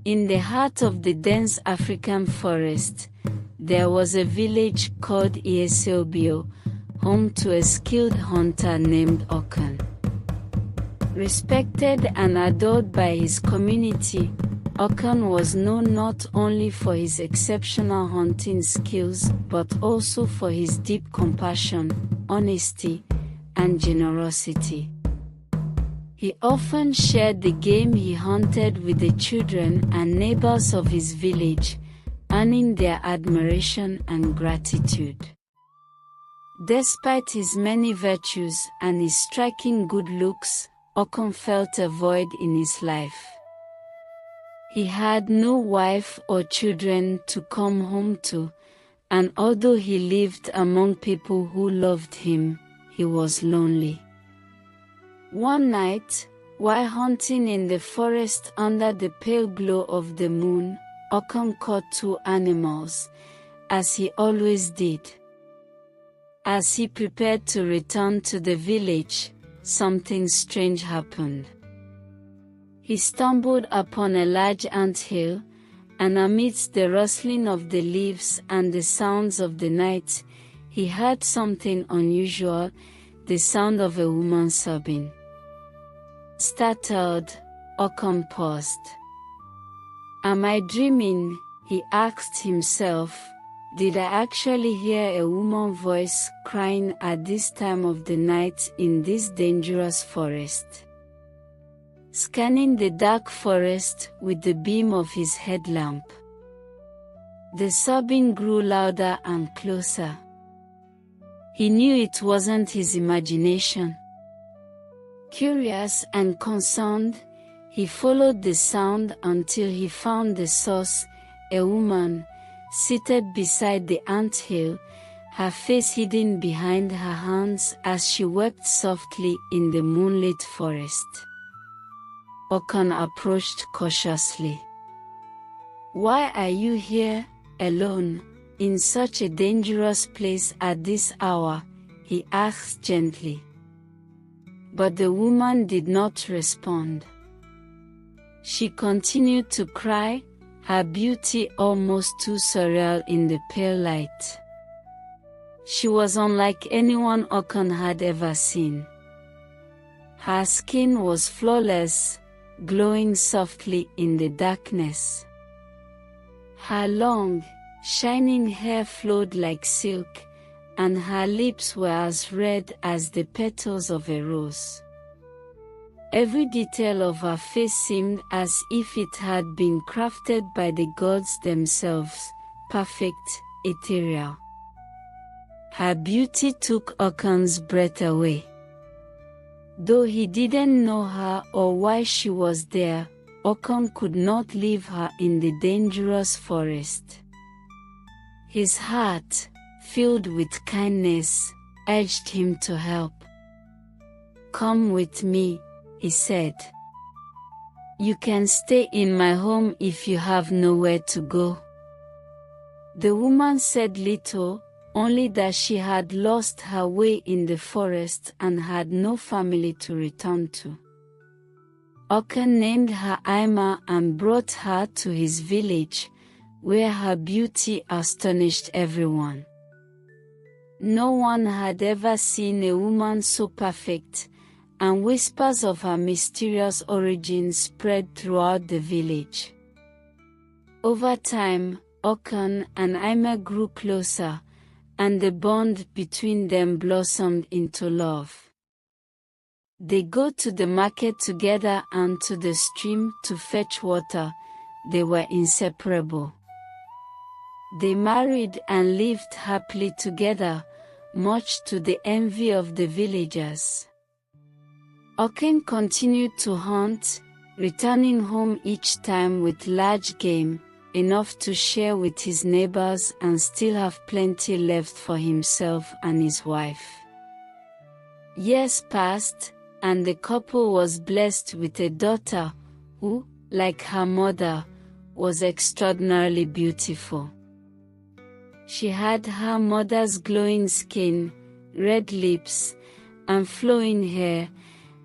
In the heart of the dense African forest, there was a village called Iesobio, home to a skilled hunter named Okan. Respected and adored by his community, Okan was known not only for his exceptional hunting skills but also for his deep compassion, honesty, and generosity. He often shared the game he hunted with the children and neighbors of his village, earning their admiration and gratitude. Despite his many virtues and his striking good looks, Okan felt a void in his life. He had no wife or children to come home to, and although he lived among people who loved him, he was lonely. One night, while hunting in the forest under the pale glow of the moon, Okan caught two animals, as he always did. As he prepared to return to the village, something strange happened. He stumbled upon a large anthill, and amidst the rustling of the leaves and the sounds of the night, he heard something unusual, the sound of a woman sobbing. Startled, Okan paused. "Am I dreaming?" he asked himself. "Did I actually hear a woman's voice crying at this time of the night in this dangerous forest?" Scanning the dark forest with the beam of his headlamp, the sobbing grew louder and closer. He knew it wasn't his imagination. Curious and concerned, he followed the sound until he found the source, a woman, seated beside the anthill, her face hidden behind her hands as she wept softly in the moonlit forest. Okan approached cautiously. "Why are you here, alone, in such a dangerous place at this hour?" he asked gently. But the woman did not respond. She continued to cry, her beauty almost too surreal in the pale light. She was unlike anyone Okan had ever seen. Her skin was flawless, glowing softly in the darkness. Her long, shining hair flowed like silk, and her lips were as red as the petals of a rose. Every detail of her face seemed as if it had been crafted by the gods themselves, perfect, ethereal. Her beauty took Okan's breath away. Though he didn't know her or why she was there, Okan could not leave her in the dangerous forest. His heart, filled with kindness, urged him to help. "Come with me," he said. "You can stay in my home if you have nowhere to go." The woman said little, only that she had lost her way in the forest and had no family to return to. Okan named her Aima and brought her to his village, where her beauty astonished everyone. No one had ever seen a woman so perfect, and whispers of her mysterious origins spread throughout the village. Over time, Okan and Aima grew closer, and the bond between them blossomed into love. They go to the market together and to the stream to fetch water. They were inseparable. They married and lived happily together, much to the envy of the villagers. Okan continued to hunt, returning home each time with large game, enough to share with his neighbors and still have plenty left for himself and his wife. Years passed, and the couple was blessed with a daughter who, like her mother, was extraordinarily beautiful. She had her mother's glowing skin, red lips, and flowing hair,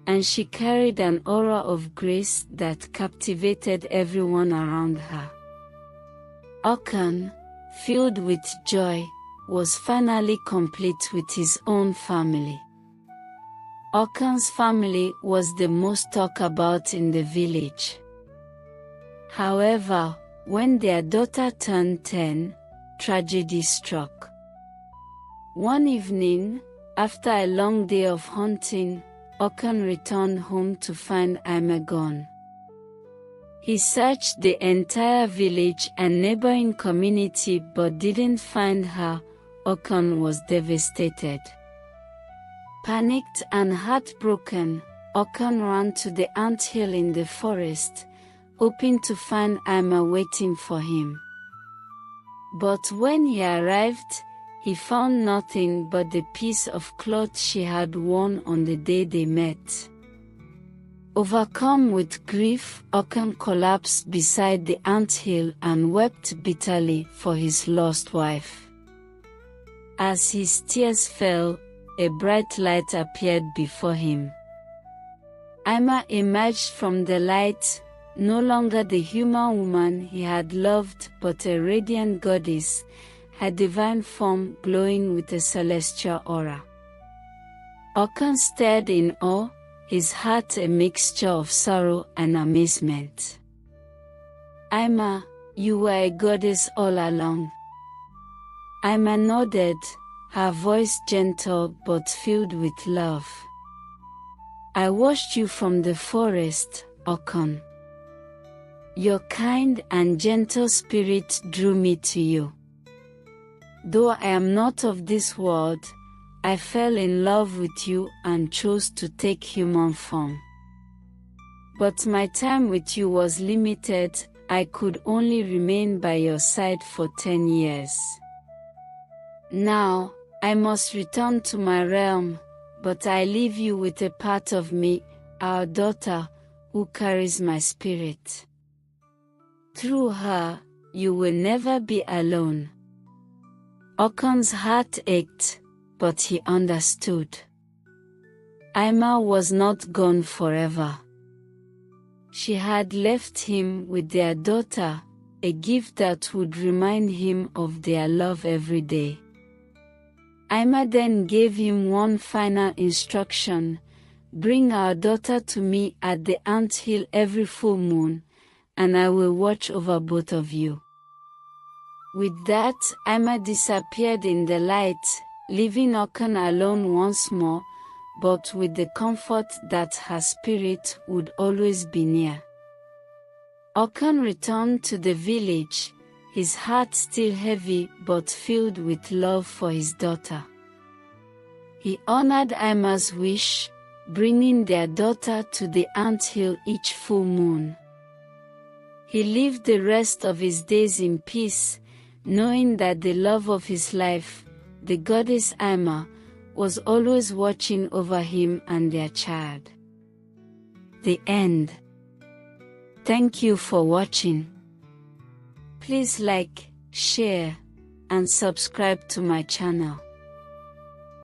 and she carried an aura of grace that captivated everyone around her. Okan, filled with joy, was finally complete with his own family. Okan's family was the most talked about in the village. However, when their daughter turned 10, tragedy struck. One evening, after a long day of hunting, Okan returned home to find Ima gone. He searched the entire village and neighboring community but didn't find her. Okan was devastated. Panicked and heartbroken, Okan ran to the anthill in the forest, hoping to find Ima waiting for him. But when he arrived, he found nothing but the piece of cloth she had worn on the day they met. Overcome with grief, Okan collapsed beside the anthill and wept bitterly for his lost wife. As his tears fell, a bright light appeared before him. Ima emerged from the light, no longer the human woman he had loved but a radiant goddess, her divine form glowing with a celestial aura. Okan stared in awe, his heart a mixture of sorrow and amazement. Ima, you were a goddess all along. Ima nodded, her voice gentle but filled with love. I watched you from the forest, Okan. Your kind and gentle spirit drew me to you. Though I am not of this world, I fell in love with you and chose to take human form. But my time with you was limited. I could only remain by your side for 10 years. Now, I must return to my realm, but I leave you with a part of me, our daughter, who carries my spirit. Through her, you will never be alone. Okan's heart ached, but he understood. Ima was not gone forever. She had left him with their daughter, a gift that would remind him of their love every day. Ima then gave him one final instruction: bring our daughter to me at the anthill every full moon, and I will watch over both of you. With that, Ima disappeared in the light, leaving Okan alone once more, but with the comfort that her spirit would always be near. Okan returned to the village, his heart still heavy but filled with love for his daughter. He honored Ima's wish, bringing their daughter to the anthill each full moon. He lived the rest of his days in peace, knowing that the love of his life, the goddess Ima, was always watching over him and their child. The end. Thank you for watching. Please like, share, and subscribe to my channel.